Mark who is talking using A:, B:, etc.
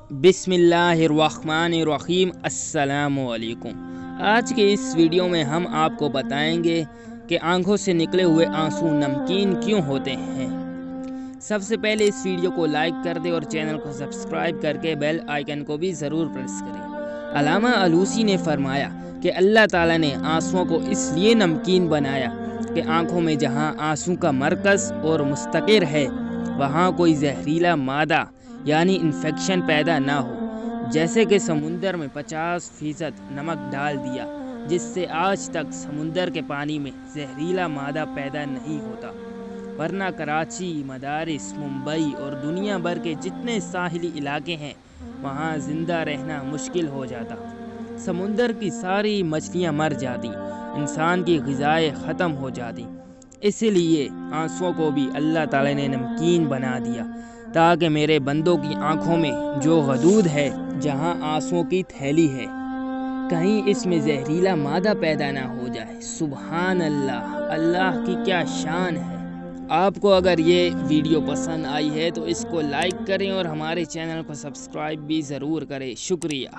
A: बिस्मिल्लाहिर्रहमानिर्रहीम। अस्सलाम वालेकुम। आज के इस वीडियो में हम आपको बताएंगे कि आंखों से निकले हुए आंसू नमकीन क्यों होते हैं। सबसे पहले इस वीडियो को लाइक कर दें और चैनल को सब्सक्राइब करके बेल आइकन को भी ज़रूर प्रेस करें। अल्लामा आलूसी ने फरमाया कि अल्लाह ताला ने आंसुओं को इसलिए नमकीन बनाया कि आंखों में जहां आंसू का मरकज़ और मुस्तक़िर है वहां कोई जहरीला मादा यानी इन्फेक्शन पैदा ना हो। जैसे कि समुंदर में 50% नमक डाल दिया, जिससे आज तक समुंदर के पानी में जहरीला मादा पैदा नहीं होता, वरना कराची, मदारिस, मुंबई और दुनिया भर के जितने साहिली इलाके हैं वहाँ ज़िंदा रहना मुश्किल हो जाता। समुंदर की सारी मछलियाँ मर जाती, इंसान की ग़िज़ाएँ ख़त्म हो जाती। इसलिए आंसुओं को भी अल्लाह ताला ने नमकीन बना दिया ताकि मेरे बंदों की आंखों में जो गदूद है, जहां आंसुओं की थैली है, कहीं इसमें जहरीला मादा पैदा ना हो जाए। सुभान अल्लाह, अल्लाह की क्या शान है। आपको अगर ये वीडियो पसंद आई है तो इसको लाइक करें और हमारे चैनल को सब्सक्राइब भी ज़रूर करें। शुक्रिया।